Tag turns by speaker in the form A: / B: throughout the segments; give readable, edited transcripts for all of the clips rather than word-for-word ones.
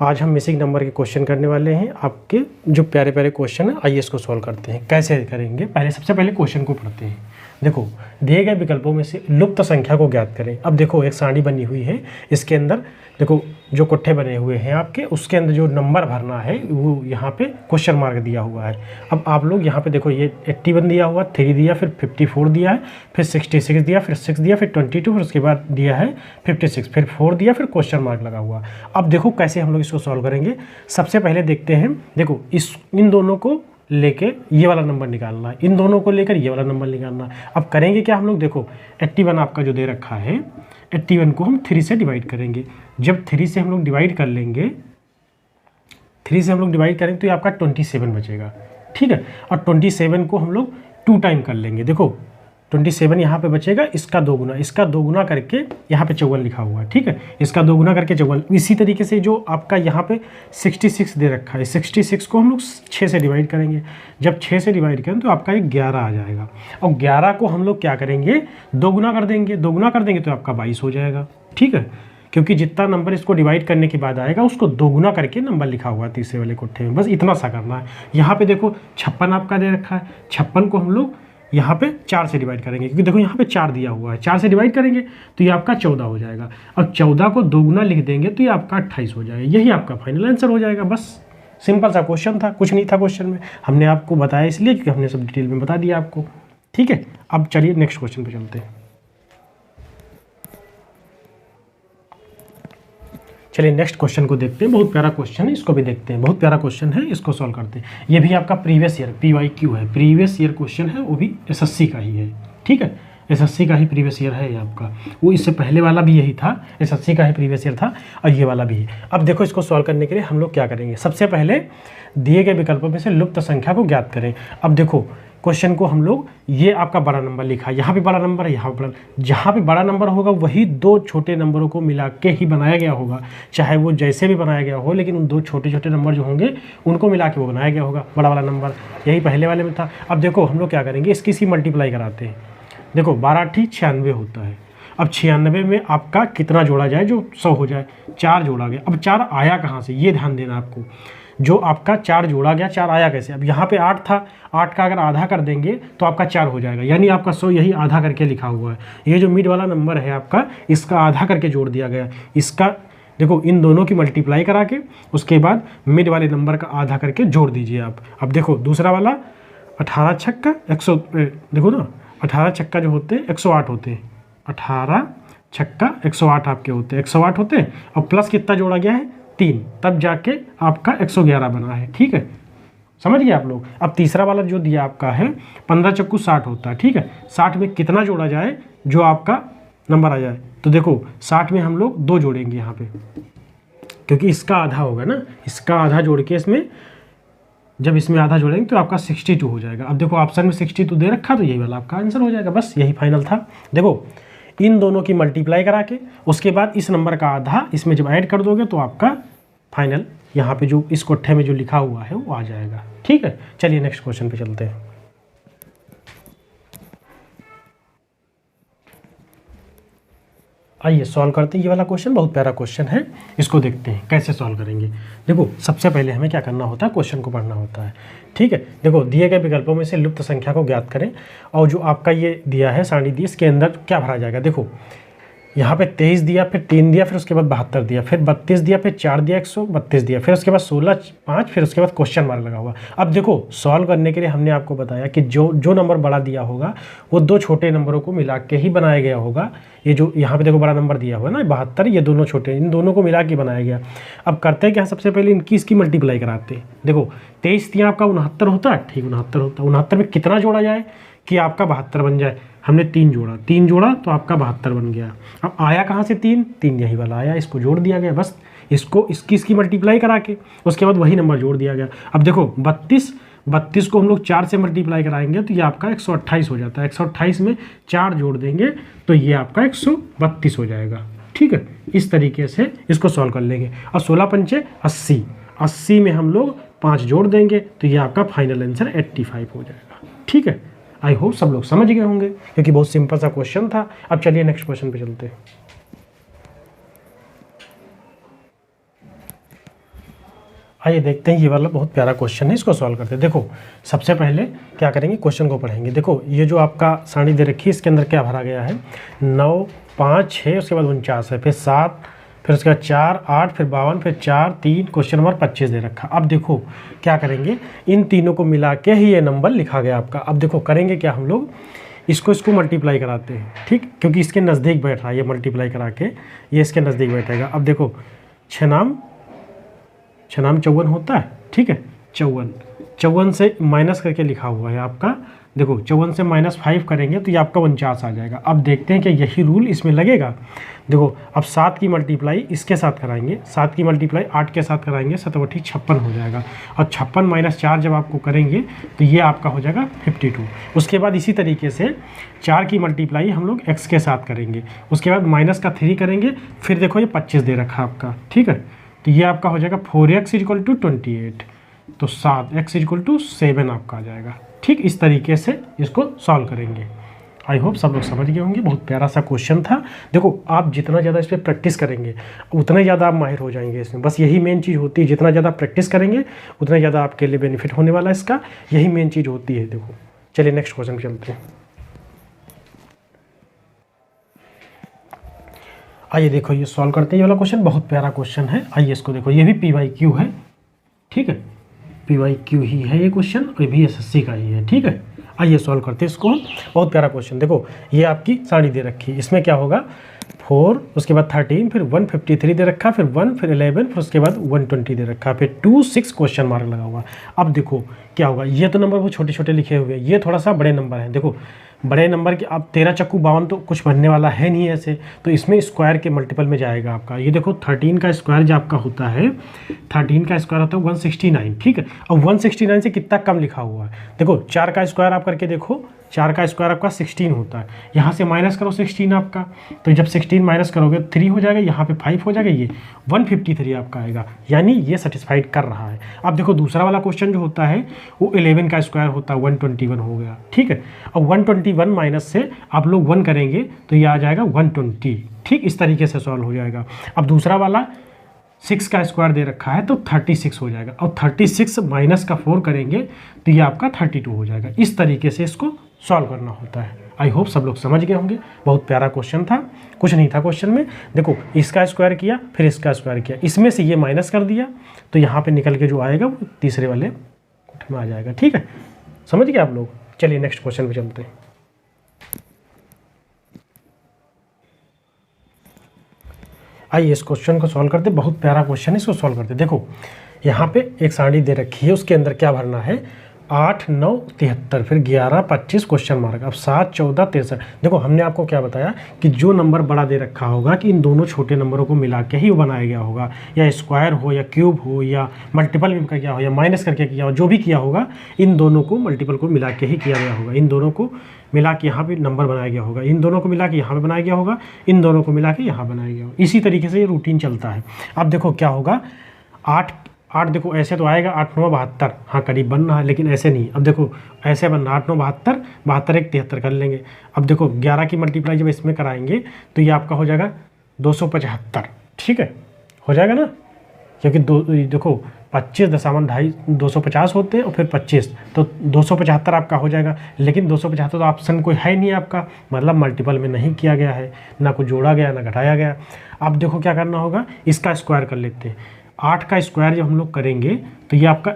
A: आज हम missing number के क्वेश्चन करने वाले हैं। आपके जो प्यारे प्यारे क्वेश्चन है आइए इसको सॉल्व करते हैं। कैसे करेंगे, सबसे पहले क्वेश्चन को पढ़ते हैं। देखो, दिए गए विकल्पों में से लुप्त संख्या को ज्ञात करें। अब देखो एक सारणी बनी हुई है, इसके अंदर देखो जो कोट्ठे बने हुए हैं आपके, उसके अंदर जो नंबर भरना है वो यहाँ पे क्वेश्चन मार्क दिया हुआ है। अब आप लोग यहाँ पे देखो ये 81 दिया हुआ, 3 दिया, फिर 54 दिया है, फिर 66 दिया, फिर 6 दिया, फिर 22, फिर उसके बाद दिया है 56, फिर 4 दिया, फिर क्वेश्चन मार्क लगा हुआ। अब देखो कैसे हम लोग इसको सॉल्व करेंगे। सबसे पहले देखते हैं, देखो इन दोनों को लेके ये वाला नंबर निकालना है, इन दोनों को लेकर ये वाला नंबर निकालना है। अब करेंगे क्या हम लोग, देखो 81 आपका जो दे रखा है, 81 को हम 3 से डिवाइड करेंगे। जब 3 से हम लोग डिवाइड कर लेंगे, 3 से हम लोग डिवाइड करेंगे तो ये आपका 27 बचेगा, ठीक है। और 27 को हम लोग 2 टाइम कर लेंगे। देखो 27 यहाँ पे बचेगा, इसका दोगुना करके यहाँ पे 54 लिखा हुआ है, ठीक है। इसका दोगुना करके 54। इसी तरीके से जो आपका यहाँ पे 66 दे रखा है, 66 को हम लोग 6 से डिवाइड करेंगे। जब 6 से डिवाइड करें तो आपका एक 11 आ जाएगा। और 11 को हम लोग क्या करेंगे, दोगुना कर देंगे। दोगुना कर देंगे तो आपका 22 हो जाएगा, ठीक है। क्योंकि जितना नंबर इसको डिवाइड करने के बाद आएगा उसको दोगुना करके नंबर लिखा हुआ है तीसरे वाले कोट्ठे में। बस इतना सा करना है। यहाँ पे देखो 56 आपका दे रखा है, 56 को हम लोग यहाँ पे 4 से डिवाइड करेंगे, क्योंकि देखो यहाँ पे 4 दिया हुआ है। 4 से डिवाइड करेंगे तो ये आपका 14 हो जाएगा। अब 14 को दोगुना लिख देंगे तो ये आपका 28 हो जाएगा। यही आपका फाइनल आंसर हो जाएगा। बस सिंपल सा क्वेश्चन था, कुछ नहीं था क्वेश्चन में। हमने आपको बताया इसलिए क्योंकि हमने सब डिटेल में बता दिया आपको, ठीक है। अब चलिए नेक्स्ट क्वेश्चन पे चलते हैं। चलिए नेक्स्ट क्वेश्चन को देखते हैं। बहुत प्यारा क्वेश्चन है, इसको भी देखते हैं। बहुत प्यारा क्वेश्चन है, इसको सॉल्व करते हैं। ये भी आपका प्रीवियस ईयर PYQ है, प्रीवियस ईयर क्वेश्चन है, वो भी SSC का ही है, ठीक है। SSC का ही प्रीवियस ईयर है ये आपका। वो इससे पहले वाला भी यही था, SSC का ही प्रीवियस ईयर था, और ये वाला भी है। अब देखो इसको सॉल्व करने के लिए हम लोग क्या करेंगे। सबसे पहले दिए गए विकल्पों में से लुप्त संख्या को ज्ञात करें। अब देखो क्वेश्चन को हम लोग, ये आपका बड़ा नंबर लिखा है, यहाँ पे बड़ा नंबर है, यहाँ पे बड़ा, जहाँ पे बड़ा नंबर होगा वही 2 छोटे नंबरों को मिला के ही बनाया गया होगा। चाहे वो जैसे भी बनाया गया हो, लेकिन उन 2 छोटे छोटे नंबर जो होंगे उनको मिला के वो बनाया गया होगा बड़ा वाला नंबर। यही पहले वाले में था। अब देखो हम लोग क्या करेंगे, इसकी मल्टीप्लाई कराते हैं। देखो 12 × 96 होता है। अब 96 में आपका कितना जोड़ा जाए जो 100 हो जाए। 4 जोड़ा गया। अब 4 आया कहाँ से, ये ध्यान देना आपको। जो आपका 4 जोड़ा गया, 4 आया कैसे। अब यहाँ पे 8 था, 8 का अगर आधा कर देंगे तो आपका 4 हो जाएगा, यानी आपका 100 यही आधा करके लिखा हुआ है। ये जो मिड वाला नंबर है आपका, इसका आधा करके जोड़ दिया गया। इसका देखो इन दोनों की मल्टीप्लाई करा के उसके बाद मिड वाले नंबर का आधा करके जोड़ दीजिए आप। अब देखो दूसरा वाला 18 छक्का 100, देखो ना 18 छक्का जो होते हैं 108 होते हैं। 18 छक्का 108 आपके होते हैं, 108 होते हैं। और प्लस कितना जोड़ा गया है, 3, तब जाके आपका 111 बना है, ठीक है। समझ गए आप लोग। अब तीसरा वाला जो दिया आपका है 15 चक्कू 60 होता है, ठीक है। 60 में कितना जोड़ा जाए जो आपका नंबर आ जाए। तो देखो 60 में हम लोग 2 जोड़ेंगे यहाँ पे, क्योंकि इसका आधा होगा ना, इसका आधा जोड़ के इसमें, जब इसमें आधा जोड़ेंगे तो आपका 62 हो जाएगा। अब देखो ऑप्शन में 62 दे रखा, तो यही वाला आपका आंसर हो जाएगा। बस यही फाइनल था। देखो इन दोनों की मल्टीप्लाई करा के उसके बाद इस नंबर का आधा इसमें जब ऐड कर दोगे तो आपका फाइनल यहाँ पे जो इस कोट्ठे में जो लिखा हुआ है वो आ जाएगा, ठीक है। चलिए नेक्स्ट क्वेश्चन पे चलते हैं। आइए सॉल्व करते हैं। ये वाला क्वेश्चन बहुत प्यारा क्वेश्चन है, इसको देखते हैं कैसे सॉल्व करेंगे। देखो सबसे पहले हमें क्या करना होता है, क्वेश्चन को पढ़ना होता है, ठीक है। देखो दिए गए विकल्पों में से लुप्त संख्या को ज्ञात करें। और जो आपका ये दिया है सारणी दी, इसके अंदर क्या भरा जाएगा। देखो यहाँ पे 23 दिया, फिर 3 दिया, फिर उसके बाद 72 दिया, फिर 32 दिया, फिर 4 दिया, 132 दिया, फिर उसके बाद 16 5, फिर उसके बाद क्वेश्चन मार्क लगा हुआ। अब देखो सॉल्व करने के लिए हमने आपको बताया कि जो नंबर बड़ा दिया होगा वो 2 छोटे नंबरों को मिला के ही बनाया गया होगा। ये जो यहाँ पे देखो बड़ा नंबर दिया हुआ है ना 72, ये दोनों छोटे, इन दोनों को मिला के बनाया गया। अब करते हैं क्या, सबसे पहले इसकी मल्टीप्लाई कराते हैं। देखो 23 दिया आपका 69 होता है, ठीक 69 होता है। 69 में कितना जोड़ा जाए कि आपका 72 बन जाए। हमने 3 जोड़ा तो आपका 72 बन गया। अब आया कहाँ से 3 यही वाला आया, इसको जोड़ दिया गया। बस इसकी मल्टीप्लाई करा के उसके बाद वही नंबर जोड़ दिया गया। अब देखो 32 को हम लोग 4 से मल्टीप्लाई कराएंगे तो ये आपका 128 हो जाता है। 128 में 4 जोड़ देंगे तो ये आपका 132 हो जाएगा, ठीक है। इस तरीके से इसको सॉल्व कर लेंगे। और 16 पंचे 80, 80 में हम लोग 5 जोड़ देंगे तो ये आपका फाइनल आंसर 85 हो जाएगा, ठीक है। आई होप सब लोग समझ गए होंगे, क्योंकि बहुत सिंपल सा क्वेश्चन था। अब चलिए नेक्स्ट क्वेश्चन पे चलते हैं। आइए देखते हैं, ये वाला बहुत प्यारा क्वेश्चन है, इसको सॉल्व करते हैं। देखो सबसे पहले क्या करेंगे, क्वेश्चन को पढ़ेंगे। देखो ये जो आपका सारणी दे रखी है, इसके अंदर क्या भरा गया है, 9, 5, 6, उसके बाद 49 है, फिर 7, फिर उसके बाद 4, 8, फिर 52, फिर 4, 3, क्वेश्चन नंबर 25 दे रखा। अब देखो क्या करेंगे, इन तीनों को मिला के ही ये नंबर लिखा गया आपका। अब देखो करेंगे क्या हम लोग, इसको मल्टीप्लाई कराते हैं, ठीक, क्योंकि इसके नज़दीक बैठ रहा है, ये मल्टीप्लाई करा के ये इसके नज़दीक बैठेगा। अब देखो 6 नाम 54 होता है, ठीक है, 54 से माइनस करके लिखा हुआ है आपका। देखो 54 से -5 करेंगे तो ये आपका 49 आ जाएगा। अब देखते हैं कि यही रूल इसमें लगेगा। देखो अब 7 की मल्टीप्लाई इसके साथ कराएंगे, 7 की मल्टीप्लाई 8 के साथ कराएंगे, 7 × 8 56 हो जाएगा। और 56 - 4 जब आपको करेंगे तो ये आपका हो जाएगा 52। उसके बाद इसी तरीके से 4 की मल्टीप्लाई हम लोग x के साथ करेंगे, उसके बाद -3 करेंगे, फिर देखो ये 25 दे रखा आपका, ठीक है, तो ये आपका हो जाएगा 4x = 28, तो 7x = 7 आपका आ जाएगा। ठीक इस तरीके से इसको सॉल्व करेंगे। आई होप सब लोग समझ गए होंगे, बहुत प्यारा सा क्वेश्चन था। देखो आप जितना ज़्यादा इस पर प्रैक्टिस करेंगे उतना ही ज़्यादा आप माहिर हो जाएंगे इसमें, बस यही मेन चीज़ होती है, जितना ज़्यादा प्रैक्टिस करेंगे उतना ज़्यादा आपके लिए बेनिफिट होने वाला है इसका, यही मेन चीज़ होती है। देखो चलिए नेक्स्ट क्वेश्चन पे चलते हैं। आइए देखो ये सॉल्व करते हैं, ये वाला क्वेश्चन बहुत प्यारा क्वेश्चन है। आइए इसको देखो, ये भी PYQ है, ठीक है, PYQ ही है ये क्वेश्चन, और ये भी SSC का ही है, ठीक है। आइए सॉल्व करते हैं इसको, बहुत प्यारा क्वेश्चन। देखो ये आपकी सारणी दे रखी है, इसमें क्या होगा 4, उसके बाद 13, फिर 153 दे रखा, फिर 1, फिर 11, फिर उसके बाद 120 दे रखा, फिर 2, 6 क्वेश्चन मार्क लगा हुआ। अब देखो क्या होगा, ये तो नंबर वो छोटे छोटे लिखे हुए हैं, ये थोड़ा सा बड़े नंबर हैं। देखो बड़े नंबर के अब 13 चक्कू 52 तो कुछ बनने वाला है नहीं ऐसे, तो इसमें स्क्वायर के मल्टीपल में जाएगा आपका। ये देखो 13 का स्क्वायर जो आपका होता है, 13 का स्क्वायर होता है 169, ठीक है। अब 169 से कितना कम लिखा हुआ है, देखो 4 का स्क्वायर आप करके देखो, 4 का स्क्वायर आपका 16 होता है, यहाँ से माइनस करो 16 आपका, तो जब 16 माइनस करोगे 3 हो जाएगा, यहाँ पे 5 हो जाएगा, ये 153 आपका आएगा, यानी ये सेटिस्फाइड कर रहा है। अब देखो दूसरा वाला क्वेश्चन जो होता है वो 11 का स्क्वायर होता है, 121 हो गया, ठीक है। अब 121 माइनस से आप लोग 1 करेंगे तो ये आ जाएगा 120, ठीक इस तरीके से सॉल्व हो जाएगा। अब दूसरा वाला 6 का स्क्वायर दे रखा है तो 36 हो जाएगा, और 36 माइनस का 4 करेंगे तो ये आपका 32 हो जाएगा। इस तरीके से इसको सॉल्व करना होता है। आई होप सब लोग समझ गए होंगे, बहुत प्यारा क्वेश्चन था, कुछ नहीं था क्वेश्चन में। देखो इसका स्क्वायर किया, फिर इसका स्क्वायर किया, इसमें से ये माइनस कर दिया, तो यहाँ पे निकल के जो आएगा वो तीसरे वाले में आ जाएगा, ठीक है, समझ गए आप लोग। चलिए नेक्स्ट क्वेश्चन पे चलते हैं। आइए इस क्वेश्चन को सॉल्व करते, बहुत प्यारा क्वेश्चन है, इसको सॉल्व करते। देखो यहाँ पे एक सारणी दे रखी है, उसके अंदर क्या भरना है, 8, 9, 73, फिर 11, 25 क्वेश्चन मार्क। अब 7, 14, 63। देखो हमने आपको क्या बताया कि जो नंबर बड़ा दे रखा होगा कि इन दोनों छोटे नंबरों को मिला के ही वो बनाया गया होगा, या स्क्वायर हो या क्यूब हो या मल्टीपल में किया हो या माइनस करके किया हो, जो भी किया होगा इन दोनों को मल्टीपल को मिला के ही किया गया होगा। इन दोनों को मिला के यहाँ पे नंबर बनाया गया होगा, इन दोनों को मिला के यहाँ पे बनाया गया होगा, इन दोनों को मिला के यहाँ बनाया गया होगा। इसी तरीके से ये रूटीन चलता है। अब देखो क्या होगा, 8 देखो ऐसे तो आएगा 8, 9, 72, हाँ करीब बन रहा है, लेकिन ऐसे नहीं। अब देखो ऐसे बन रहा 8, 9, 72, 72, 1, 73 कर लेंगे। अब देखो 11 की मल्टीप्लाई जब इसमें कराएंगे तो ये आपका हो जाएगा 275, ठीक है, हो जाएगा ना, क्योंकि देखो 25.2 250 होते हैं और फिर 25, तो 275 आपका हो जाएगा। लेकिन 275 तो ऑप्शन कोई है नहीं आपका, मतलब मल्टीपल में नहीं किया गया है, ना कुछ जोड़ा गया ना घटाया गया। अब देखो क्या करना होगा, इसका स्क्वायर कर लेते हैं। 8 का स्क्वायर जब हम लोग करेंगे तो ये आपका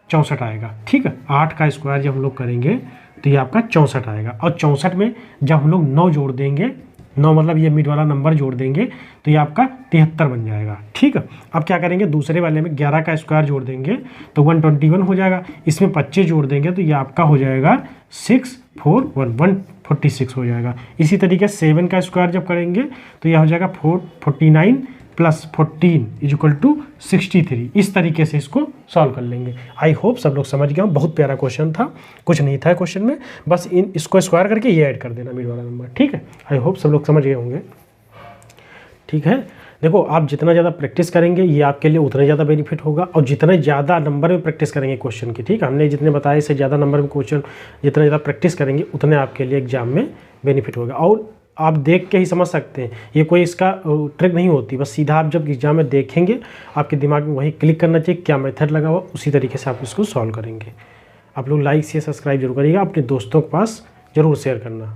A: 64 आएगा, ठीक है। 8 का स्क्वायर जब हम लोग करेंगे तो ये आपका 64 आएगा, और 64 में जब हम लोग 9 जोड़ देंगे, 9 मतलब ये मिड वाला नंबर जोड़ देंगे तो ये आपका 73 बन जाएगा, ठीक है। अब क्या करेंगे, दूसरे वाले में 11 का स्क्वायर जोड़ देंगे तो 121 हो जाएगा, इसमें 25 जोड़ देंगे तो ये आपका हो जाएगा 146 हो जाएगा। इसी तरीके 7 का स्क्वायर जब करेंगे तो यह हो जाएगा 449 + 14 = 63। इस तरीके से इसको सॉल्व कर लेंगे। आई होप सब लोग समझ गए, बहुत प्यारा क्वेश्चन था, कुछ नहीं था क्वेश्चन में, बस इसको स्क्वायर करके ये ऐड कर देना मिड वाला नंबर, ठीक है। आई होप सब लोग समझ गए होंगे, ठीक है। देखो आप जितना ज़्यादा प्रैक्टिस करेंगे ये आपके लिए उतना ज़्यादा बेनिफिट होगा, और जितने ज़्यादा नंबर में प्रैक्टिस करेंगे क्वेश्चन की, ठीक है, हमने जितने बताए इससे ज़्यादा नंबर में क्वेश्चन जितना ज़्यादा प्रैक्टिस करेंगे उतने आपके लिए एग्जाम में बेनिफिट होगा। और आप देख के ही समझ सकते हैं, ये कोई इसका ट्रिक नहीं होती। बस सीधा आप जब एग्जाम में देखेंगे आपके दिमाग में वही क्लिक करना चाहिए, क्या मेथड लगा हुआ, उसी तरीके से आप इसको सॉल्व करेंगे। आप लोग लाइक शेयर सब्सक्राइब जरूर करिएगा, अपने दोस्तों के पास ज़रूर शेयर करना।